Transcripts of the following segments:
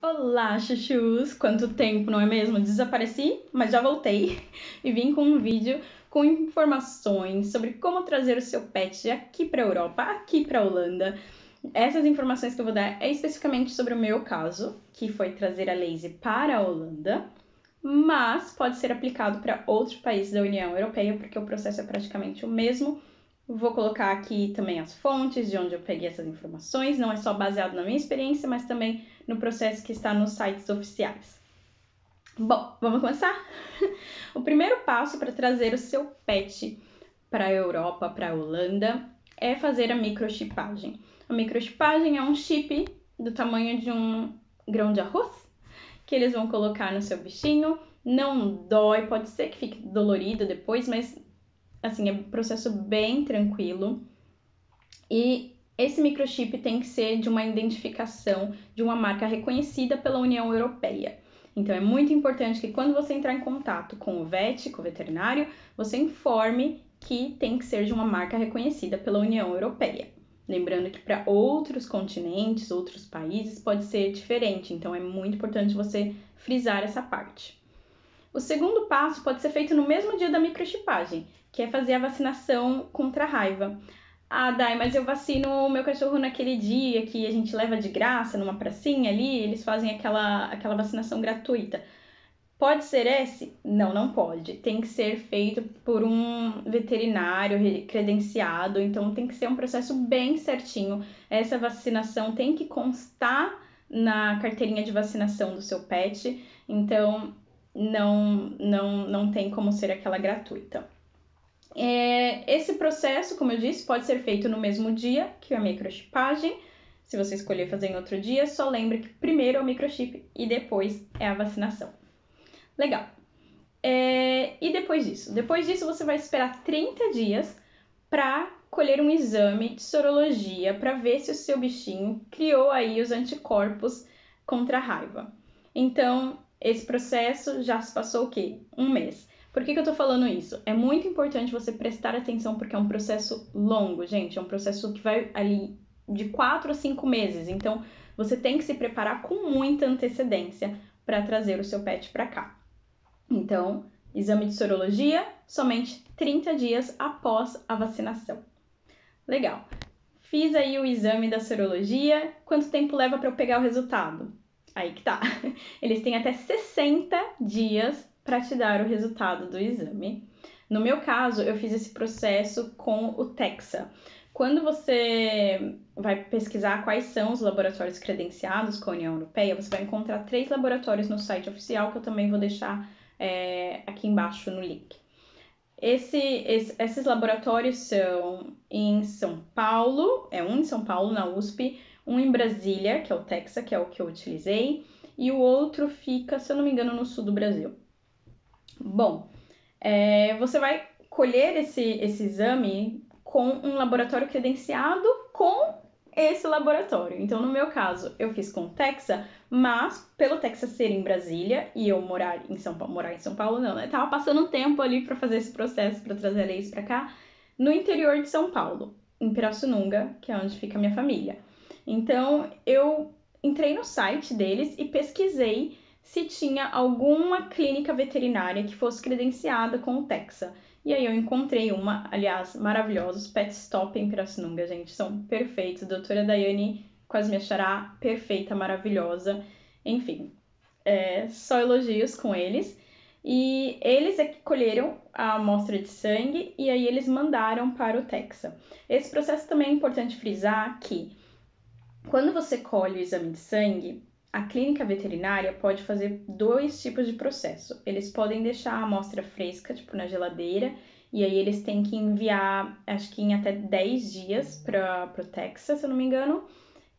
Olá, chuchus! Quanto tempo, não é mesmo? Desapareci, mas já voltei e vim com um vídeo com informações sobre como trazer o seu pet aqui para a Europa, aqui para a Holanda. Essas informações que eu vou dar é especificamente sobre o meu caso, que foi trazer a Lazy para a Holanda, mas pode ser aplicado para outros países da União Europeia, porque o processo é praticamente o mesmo. Vou colocar aqui também as fontes de onde eu peguei essas informações, não é só baseado na minha experiência, mas também no processo que está nos sites oficiais. Bom, vamos começar? O primeiro passo para trazer o seu pet para a Europa, para a Holanda, é fazer a microchipagem. A microchipagem é um chip do tamanho de um grão de arroz que eles vão colocar no seu bichinho. Não dói, pode ser que fique dolorido depois, mas assim, é um processo bem tranquilo. E esse microchip tem que ser de uma identificação de uma marca reconhecida pela União Europeia. Então, é muito importante que quando você entrar em contato com o vet, com o veterinário, você informe que tem que ser de uma marca reconhecida pela União Europeia. Lembrando que para outros continentes, outros países, pode ser diferente. Então, é muito importante você frisar essa parte. O segundo passo pode ser feito no mesmo dia da microchipagem, que é fazer a vacinação contra a raiva. Ah, Dai, mas eu vacino o meu cachorro naquele dia que a gente leva de graça numa pracinha ali, eles fazem aquela vacinação gratuita. Pode ser esse? Não, não pode. Tem que ser feito por um veterinário credenciado, então tem que ser um processo bem certinho. Essa vacinação tem que constar na carteirinha de vacinação do seu pet, então não tem como ser aquela gratuita. Esse processo, como eu disse, pode ser feito no mesmo dia que a microchipagem. Se você escolher fazer em outro dia, só lembre que primeiro é o microchip e depois é a vacinação. Legal. E depois disso? Depois disso, você vai esperar 30 dias para colher um exame de sorologia para ver se o seu bichinho criou aí os anticorpos contra a raiva. Então, esse processo já se passou o quê? Um mês. Por que eu tô falando isso? É muito importante você prestar atenção porque é um processo longo, gente. É um processo que vai ali de 4 a 5 meses. Então, você tem que se preparar com muita antecedência para trazer o seu pet para cá. Então, exame de sorologia somente 30 dias após a vacinação. Legal. Fiz aí o exame da sorologia. Quanto tempo leva para eu pegar o resultado? Aí que tá. Eles têm até 60 dias para te dar o resultado do exame. No meu caso, eu fiz esse processo com o Texa. Quando você vai pesquisar quais são os laboratórios credenciados com a União Europeia, você vai encontrar 3 laboratórios no site oficial, que eu também vou deixar aqui embaixo no link. Esses laboratórios são em São Paulo, um em São Paulo, na USP, um em Brasília, que é o Texa, que é o que eu utilizei, e o outro fica, se eu não me engano, no sul do Brasil. Bom, você vai colher esse exame com um laboratório credenciado com esse laboratório. Então, no meu caso, eu fiz com o Texa, mas pelo Texa ser em Brasília e eu morar em São Paulo não, né? Tava passando um tempo ali para fazer esse processo, para trazer a Lazy para cá, no interior de São Paulo, em Pirassununga, que é onde fica a minha família. Então, eu entrei no site deles e pesquisei se tinha alguma clínica veterinária que fosse credenciada com o Texa. E aí eu encontrei uma, aliás, maravilhosa, os Pet Stop em Pirassununga, gente, são perfeitos. A doutora Daiane quase me achará perfeita, maravilhosa. Enfim, só elogios com eles. E eles é que colheram a amostra de sangue e aí eles mandaram para o Texa. Esse processo também é importante frisar que quando você colhe o exame de sangue, a clínica veterinária pode fazer 2 tipos de processo. Eles podem deixar a amostra fresca, tipo na geladeira, e aí eles têm que enviar, acho que em até 10 dias para o Texas, se eu não me engano.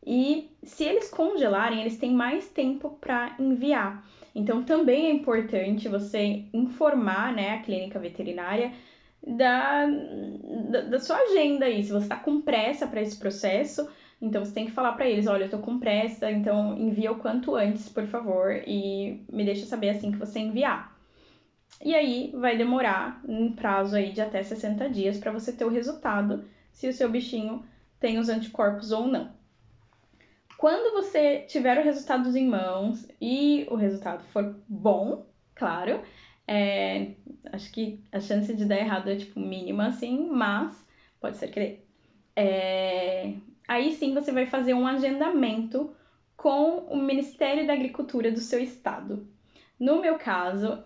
E se eles congelarem, eles têm mais tempo para enviar. Então também é importante você informar, né, a clínica veterinária da sua agenda aí. Se você está com pressa para esse processo, então você tem que falar para eles, olha, eu tô com pressa, então envia o quanto antes, por favor, e me deixa saber assim que você enviar. E aí vai demorar um prazo aí de até 60 dias para você ter o resultado se o seu bichinho tem os anticorpos ou não. Quando você tiver o resultado em mãos e o resultado for bom, claro, acho que a chance de dar errado é tipo mínima, assim, mas pode ser que dê. Aí sim você vai fazer um agendamento com o Ministério da Agricultura do seu estado. No meu caso,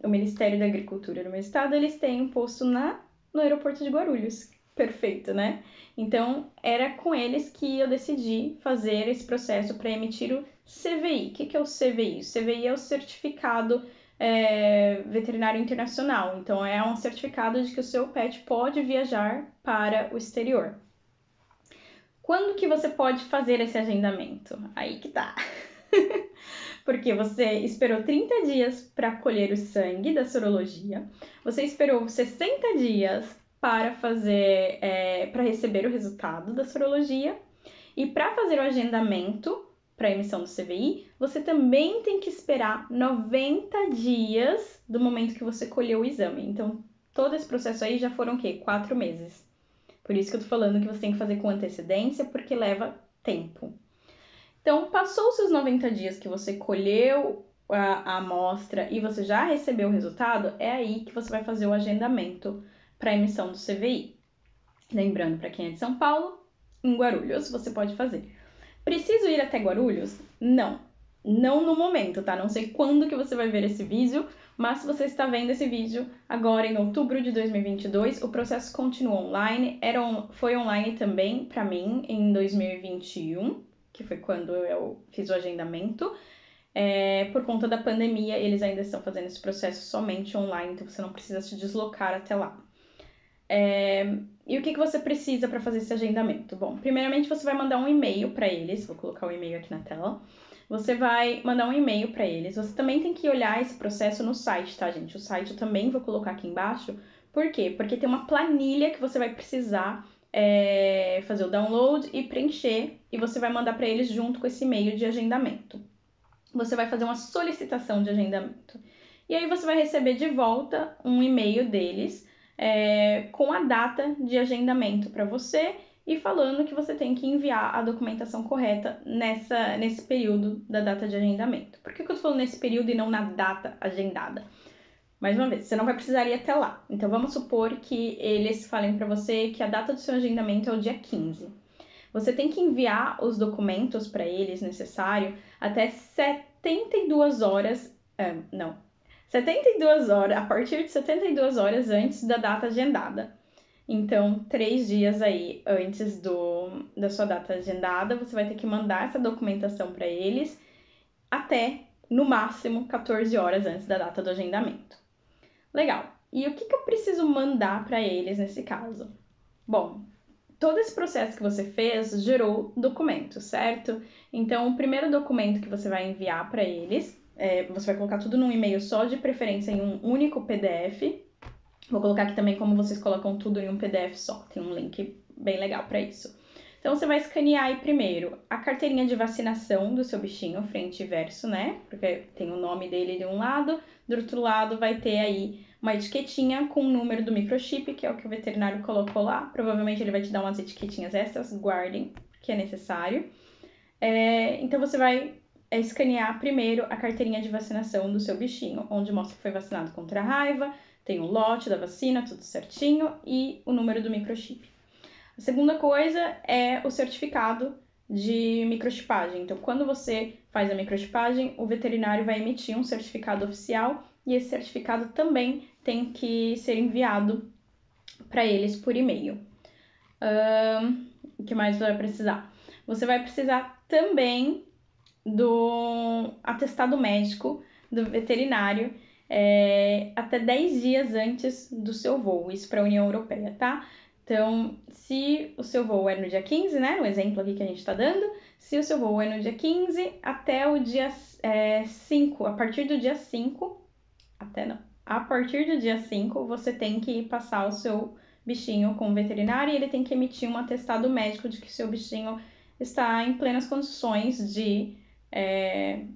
o Ministério da Agricultura do meu estado, eles têm um posto no aeroporto de Guarulhos. Perfeito, né? Então, era com eles que eu decidi fazer esse processo para emitir o CVI. O que é o CVI? O CVI é o Certificado Veterinário Internacional. Então, é um certificado de que o seu pet pode viajar para o exterior. Quando que você pode fazer esse agendamento? Aí que tá. Porque você esperou 30 dias para colher o sangue da sorologia, você esperou 60 dias para para receber o resultado da sorologia, e para fazer o agendamento para a emissão do CVI, você também tem que esperar 90 dias do momento que você colheu o exame. Então, todo esse processo aí já foram o quê? 4 meses. Por isso que eu tô falando que você tem que fazer com antecedência, porque leva tempo. Então, passou os seus 90 dias que você colheu a amostra e você já recebeu o resultado, é aí que você vai fazer o agendamento para a emissão do CVI. Lembrando, para quem é de São Paulo, em Guarulhos você pode fazer. Preciso ir até Guarulhos? Não. Não no momento, tá? Não sei quando que você vai ver esse vídeo, mas se você está vendo esse vídeo agora em outubro de 2022, o processo continua online. Foi online também para mim em 2021, que foi quando eu fiz o agendamento. Por conta da pandemia, eles ainda estão fazendo esse processo somente online, então você não precisa se deslocar até lá. E o que você precisa para fazer esse agendamento? Bom, primeiramente você vai mandar um e-mail para eles, vou colocar o e-mail aqui na tela. Você vai mandar um e-mail para eles. Você também tem que olhar esse processo no site, tá, gente? O site eu também vou colocar aqui embaixo. Por quê? Porque tem uma planilha que você vai precisar fazer o download e preencher, e você vai mandar para eles junto com esse e-mail de agendamento. Você vai fazer uma solicitação de agendamento. E aí você vai receber de volta um e-mail deles com a data de agendamento para você e falando que você tem que enviar a documentação correta nesse período da data de agendamento. Por que eu tô falando nesse período e não na data agendada? Mais uma vez, você não vai precisar ir até lá. Então, vamos supor que eles falem para você que a data do seu agendamento é o dia 15. Você tem que enviar os documentos para eles necessário até 72 horas... 72 horas, a partir de 72 horas antes da data agendada. Então, 3 dias aí antes da sua data agendada, você vai ter que mandar essa documentação para eles até, no máximo, 14 horas antes da data do agendamento. Legal. E o que eu preciso mandar para eles nesse caso? Bom, todo esse processo que você fez gerou documentos, certo? Então, o primeiro documento que você vai enviar para eles, você vai colocar tudo num e-mail só, de preferência em um único PDF. Vou colocar aqui também como vocês colocam tudo em um PDF só, tem um link bem legal para isso. Então, você vai escanear aí primeiro a carteirinha de vacinação do seu bichinho, frente e verso, né? Porque tem o nome dele de um lado, do outro lado vai ter aí uma etiquetinha com o número do microchip, que é o que o veterinário colocou lá. Provavelmente ele vai te dar umas etiquetinhas extras, guardem, que é necessário. Então, você vai escanear primeiro a carteirinha de vacinação do seu bichinho, onde mostra que foi vacinado contra a raiva, tem o lote da vacina, tudo certinho, e o número do microchip. A segunda coisa é o certificado de microchipagem. Então, quando você faz a microchipagem, o veterinário vai emitir um certificado oficial e esse certificado também tem que ser enviado para eles por e-mail. O que mais você vai precisar? Você vai precisar também do atestado médico do veterinário até 10 dias antes do seu voo, isso para a União Europeia, tá? Então, se o seu voo é no dia 15, né, no exemplo aqui que a gente está dando, se o seu voo é no dia 15 até o dia 5, a partir do dia 5, a partir do dia 5, você tem que passar o seu bichinho com o veterinário e ele tem que emitir um atestado médico de que o seu bichinho está em plenas condições de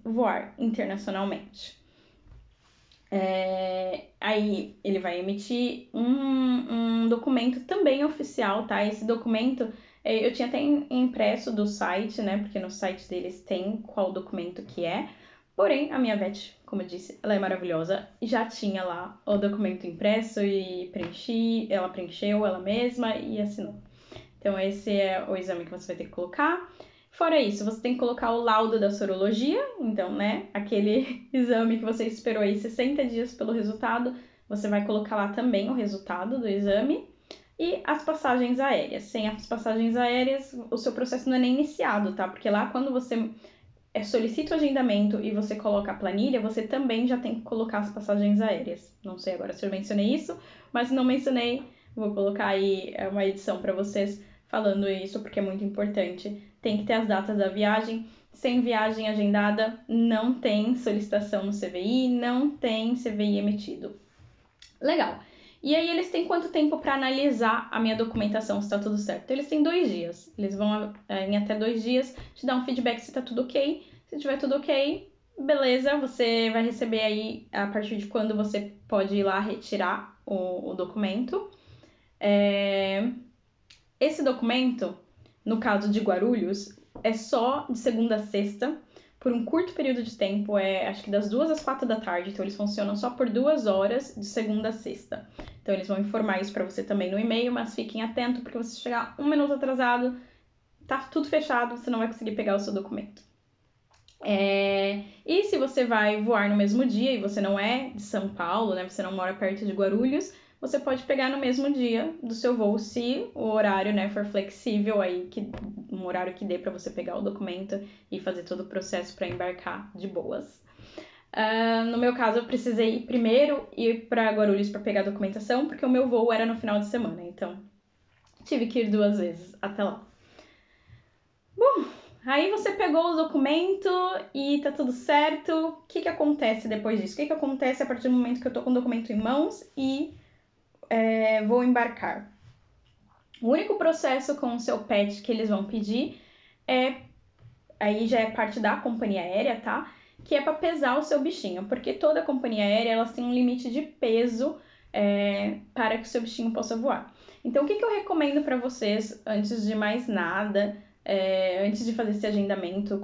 voar internacionalmente. Aí ele vai emitir um documento também oficial, tá? Esse documento Eu tinha até impresso do site, né? Porque no site deles tem qual documento que é. Porém, a minha vet, como eu disse, ela é maravilhosa. Já tinha lá o documento impresso e ela preencheu ela mesma e assinou. Então, esse é o exame que você vai ter que colocar. Fora isso, você tem que colocar o laudo da sorologia. Então, né, aquele exame que você esperou aí 60 dias pelo resultado, você vai colocar lá também o resultado do exame. E as passagens aéreas. Sem as passagens aéreas, o seu processo não é nem iniciado, tá? Porque lá, quando você solicita o agendamento e você coloca a planilha, você também já tem que colocar as passagens aéreas. Não sei agora se eu mencionei isso, mas se não mencionei, vou colocar aí uma edição para vocês falando isso, porque é muito importante. Tem que ter as datas da viagem. Sem viagem agendada, não tem solicitação no CVI, não tem CVI emitido. Legal. E aí eles têm quanto tempo para analisar a minha documentação, se está tudo certo? Eles têm 2 dias. Eles vão em até 2 dias te dar um feedback se está tudo ok. Se tiver tudo ok, beleza, você vai receber aí a partir de quando você pode ir lá retirar o documento. Esse documento, no caso de Guarulhos, é só de segunda a sexta, por um curto período de tempo, acho que das 2 às 4 da tarde, então eles funcionam só por 2 horas de segunda a sexta. Então eles vão informar isso para você também no e-mail, mas fiquem atentos, porque se você chegar 1 minuto atrasado, tá tudo fechado, você não vai conseguir pegar o seu documento. E se você vai voar no mesmo dia e você não é de São Paulo, né, você não mora perto de Guarulhos, você pode pegar no mesmo dia do seu voo, se o horário, né, for flexível aí, um horário que dê para você pegar o documento e fazer todo o processo para embarcar de boas. No meu caso, eu precisei primeiro ir para Guarulhos para pegar a documentação, porque o meu voo era no final de semana, então tive que ir 2 vezes até lá. Bom, aí você pegou o documento e tá tudo certo. O que acontece depois disso? O que acontece a partir do momento que eu tô com o documento em mãos e vou embarcar? O único processo com o seu pet que eles vão pedir aí já é parte da companhia aérea, tá? Que é para pesar o seu bichinho, porque toda companhia aérea elas tem um limite de peso para que o seu bichinho possa voar. Então, o que eu recomendo para vocês, antes de mais nada, antes de fazer esse agendamento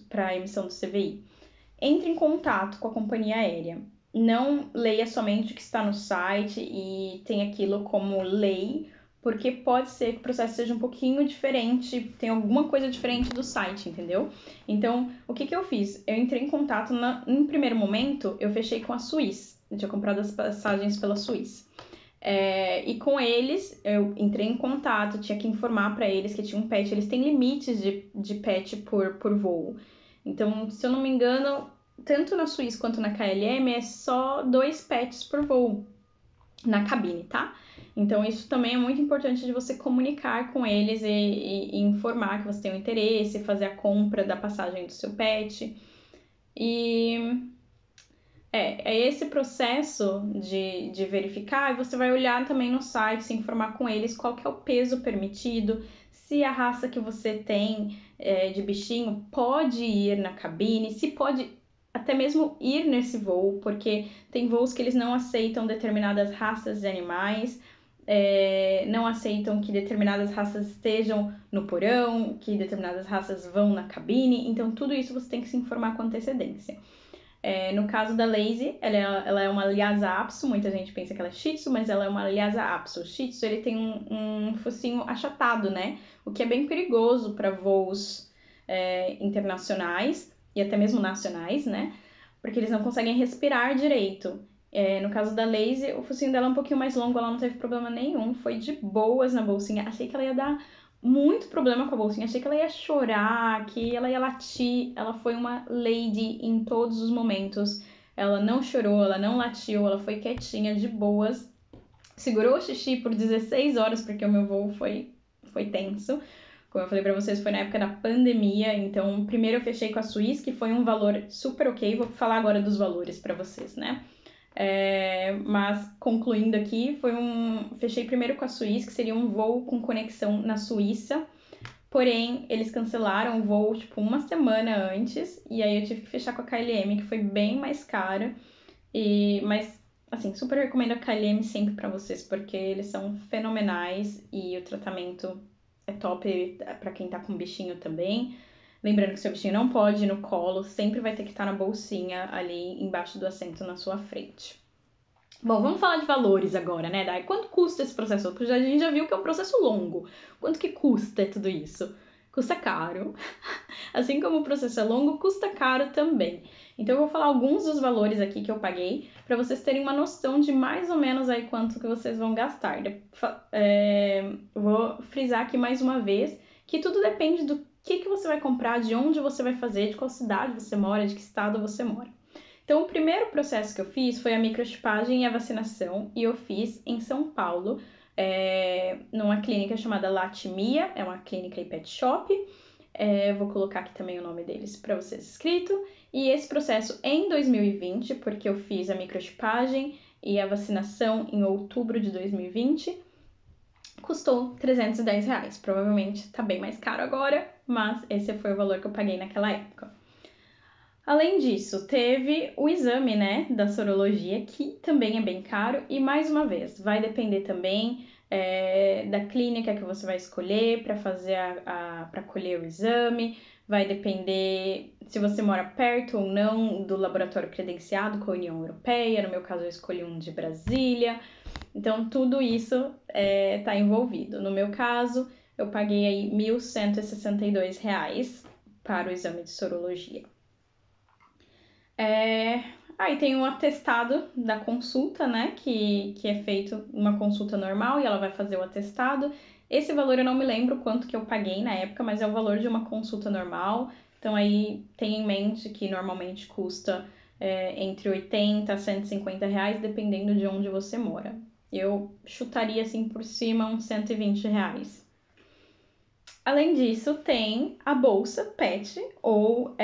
para a emissão do CVI? Entre em contato com a companhia aérea. Não leia somente o que está no site e tenha aquilo como lei, porque pode ser que o processo seja um pouquinho diferente, tem alguma coisa diferente do site, entendeu? Então, o que eu fiz? Eu entrei em contato, em primeiro momento, eu fechei com a Swiss. Eu tinha comprado as passagens pela Swiss. E com eles, eu entrei em contato, tinha que informar para eles que tinha um pet. Eles têm limites de pet por voo. Então, se eu não me engano, tanto na Swiss quanto na KLM é só 2 pets por voo na cabine, tá? Então, isso também é muito importante de você comunicar com eles e informar que você tem um interesse, fazer a compra da passagem do seu pet. E é esse processo de verificar, e você vai olhar também no site, se informar com eles qual que é o peso permitido, se a raça que você tem de bichinho pode ir na cabine, se pode até mesmo ir nesse voo, porque tem voos que eles não aceitam determinadas raças de animais, não aceitam que determinadas raças estejam no porão, que determinadas raças vão na cabine, então tudo isso você tem que se informar com antecedência. No caso da Lazy, ela é uma Lhasa Apso, muita gente pensa que ela é Shih Tzu, mas ela é uma Lhasa Apso. O Shih Tzu ele tem um focinho achatado, né? O que é bem perigoso para voos internacionais e até mesmo nacionais, né? Porque eles não conseguem respirar direito. No caso da Lazy, o focinho dela é um pouquinho mais longo, ela não teve problema nenhum, foi de boas na bolsinha. Achei que ela ia dar muito problema com a bolsinha, achei que ela ia chorar, que ela ia latir. Ela foi uma lady em todos os momentos. Ela não chorou, ela não latiu, ela foi quietinha, de boas. Segurou o xixi por 16 horas, porque o meu voo foi tenso. Como eu falei pra vocês, foi na época da pandemia, então primeiro eu fechei com a Swiss, que foi um valor super ok. Vou falar agora dos valores pra vocês, né? Mas concluindo aqui, fechei primeiro com a Swiss, que seria um voo com conexão na Suíça, porém eles cancelaram o voo tipo 1 semana antes, e aí eu tive que fechar com a KLM, que foi bem mais cara, mas assim, super recomendo a KLM sempre para vocês, porque eles são fenomenais e o tratamento é top para quem tá com bichinho também. Lembrando que seu bichinho não pode ir no colo, sempre vai ter que estar na bolsinha ali embaixo do assento na sua frente. Bom, vamos falar de valores agora, né, Dai? Quanto custa esse processo? Porque a gente já viu que é um processo longo. Quanto que custa tudo isso? Custa caro. Assim como o processo é longo, custa caro também. Então eu vou falar alguns dos valores aqui que eu paguei para vocês terem uma noção de mais ou menos aí quanto que vocês vão gastar. Vou frisar aqui mais uma vez que tudo depende do que você vai comprar, de onde você vai fazer, de qual cidade você mora, de que estado você mora. Então, o primeiro processo que eu fiz foi a microchipagem e a vacinação, e eu fiz em São Paulo, numa clínica chamada Latimia, é uma clínica e pet shop. Vou colocar aqui também o nome deles para vocês escrito. E esse processo em 2020, porque eu fiz a microchipagem e a vacinação em outubro de 2020, custou R$310. Provavelmente tá bem mais caro agora, mas esse foi o valor que eu paguei naquela época. Além disso, teve o exame, né, da sorologia, que também é bem caro, e mais uma vez, vai depender também da clínica que você vai escolher para fazer para colher o exame, vai depender se você mora perto ou não do laboratório credenciado com a União Europeia. No meu caso, eu escolhi um de Brasília. Então, tudo isso está envolvido. No meu caso, eu paguei aí R$1.162 para o exame de sorologia. Aí tem um atestado da consulta, né, que é feito uma consulta normal e ela vai fazer o atestado. Esse valor eu não me lembro quanto que eu paguei na época, mas é o valor de uma consulta normal. Então aí tem em mente que normalmente custa entre R$80 a R$150, dependendo de onde você mora. Eu chutaria assim por cima uns R$120. Além disso, tem a bolsa pet, ou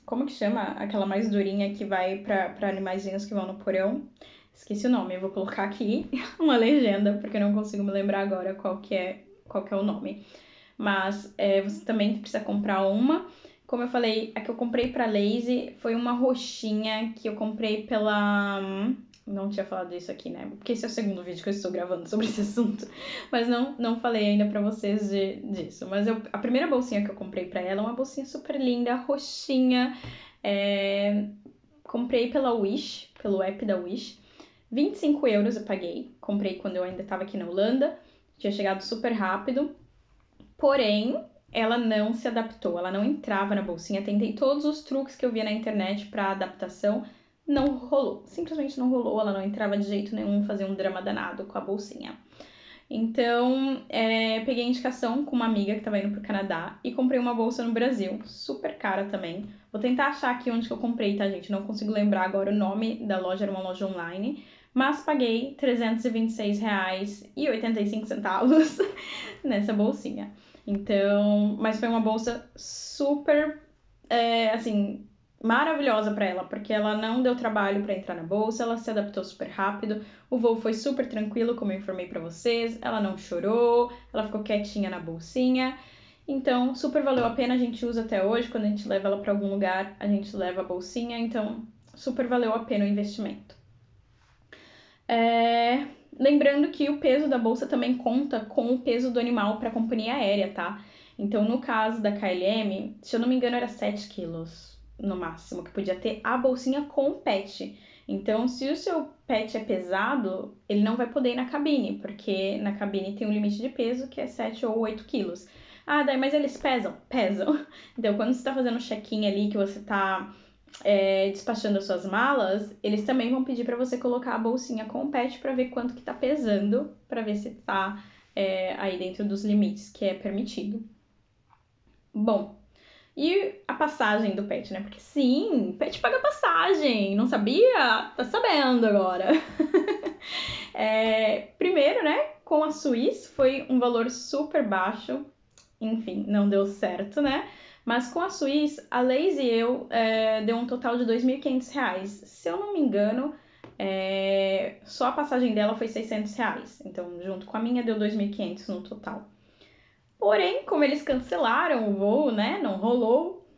como que chama? Aquela mais durinha que vai para animaizinhos que vão no porão. Esqueci o nome, eu vou colocar aqui uma legenda, porque eu não consigo me lembrar agora qual que é o nome. Mas você também precisa comprar uma. Como eu falei, a que eu comprei para Lazy foi uma roxinha que eu comprei pela... Não tinha falado isso aqui, né? Porque esse é o segundo vídeo que eu estou gravando sobre esse assunto. Mas não falei ainda pra vocês disso. Mas a primeira bolsinha que eu comprei pra ela é uma bolsinha super linda, roxinha. Comprei pela Wish, pelo app da Wish. €25 eu paguei. Comprei quando eu ainda estava aqui na Holanda. Tinha chegado super rápido. Porém, ela não se adaptou. Ela não entrava na bolsinha. Tentei todos os truques que eu via na internet pra adaptação. Não rolou, simplesmente não rolou, ela não entrava de jeito nenhum, fazia um drama danado com a bolsinha. Então, peguei a indicação com uma amiga que estava indo pro Canadá e comprei uma bolsa no Brasil, super cara também. Vou tentar achar aqui onde que eu comprei, tá, gente? Não consigo lembrar agora o nome da loja, era uma loja online, mas paguei R$326,85 nessa bolsinha. Então, mas foi uma bolsa super, assim, maravilhosa para ela, porque ela não deu trabalho para entrar na bolsa, ela se adaptou super rápido, o voo foi super tranquilo, como eu informei para vocês, ela não chorou, ela ficou quietinha na bolsinha, então super valeu a pena, a gente usa até hoje, quando a gente leva ela para algum lugar, a gente leva a bolsinha, então super valeu a pena o investimento. Lembrando que o peso da bolsa também conta com o peso do animal para a companhia aérea, tá? Então, no caso da KLM, se eu não me engano, era 7 quilos no máximo, que podia ter a bolsinha com o pet. Então, se o seu pet é pesado, ele não vai poder ir na cabine, porque na cabine tem um limite de peso que é 7 ou 8 quilos. Ah, daí, mas eles pesam? Pesam. Então, quando você tá fazendo o check-in ali, que você tá despachando as suas malas, eles também vão pedir para você colocar a bolsinha com o pet para ver quanto que tá pesando, para ver se tá aí dentro dos limites que é permitido. Bom, e a passagem do pet, né? Porque sim, pet paga passagem. Não sabia? Tá sabendo agora. Primeiro, né? Com a Swiss foi um valor super baixo. Enfim, não deu certo, né? Mas com a Swiss, a Lazy e eu deu um total de R$2.500. Se eu não me engano, só a passagem dela foi R$600. Então, junto com a minha, deu R$2.500 no total. Porém, como eles cancelaram o voo, né? Não rolou.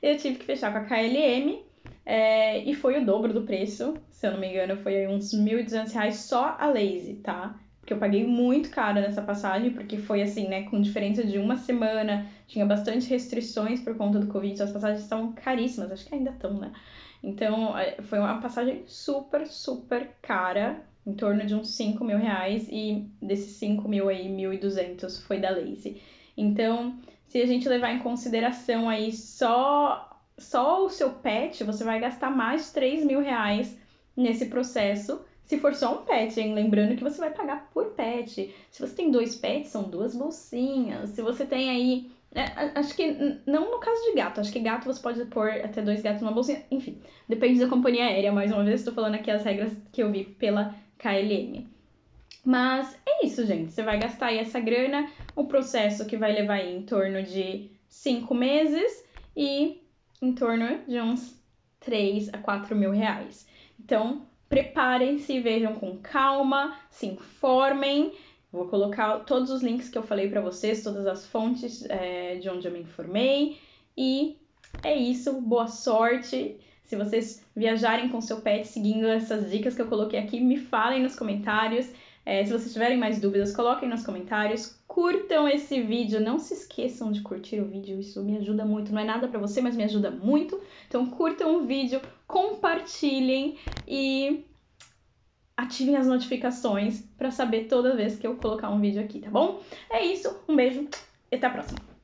Eu tive que fechar com a KLM e foi o dobro do preço. Se eu não me engano, foi uns R$1.200 só a Lazy, tá? porque eu paguei muito caro nessa passagem, porque foi assim, né, com diferença de uma semana, tinha bastante restrições por conta do Covid, as passagens estavam caríssimas, acho que ainda estão, né? Então, foi uma passagem super, super cara, em torno de uns 5 mil reais, e desses 5 mil aí, 1.200 foi da Lazy. Então, se a gente levar em consideração aí só o seu pet, você vai gastar mais de 3 mil reais nesse processo, se for só um pet, hein? Lembrando que você vai pagar por pet. Se você tem 2 pets, são 2 bolsinhas. Se você tem aí... acho que não no caso de gato. Acho que gato você pode pôr até 2 gatos numa bolsinha. Enfim, depende da companhia aérea. Mais uma vez, estou falando aqui as regras que eu vi pela KLM. Mas é isso, gente. Você vai gastar aí essa grana. O processo que vai levar aí em torno de 5 meses e em torno de uns 3 a 4 mil reais. Então, preparem-se, vejam com calma, se informem. Vou colocar todos os links que eu falei para vocês, todas as fontes de onde eu me informei. E é isso, boa sorte. Se vocês viajarem com seu pet seguindo essas dicas que eu coloquei aqui, me falem nos comentários. Se vocês tiverem mais dúvidas, coloquem nos comentários. Curtam esse vídeo, não se esqueçam de curtir o vídeo, isso me ajuda muito. Não é nada pra você, mas me ajuda muito. Então curtam o vídeo, compartilhem e ativem as notificações pra saber toda vez que eu colocar um vídeo aqui, tá bom? É isso, um beijo e até a próxima!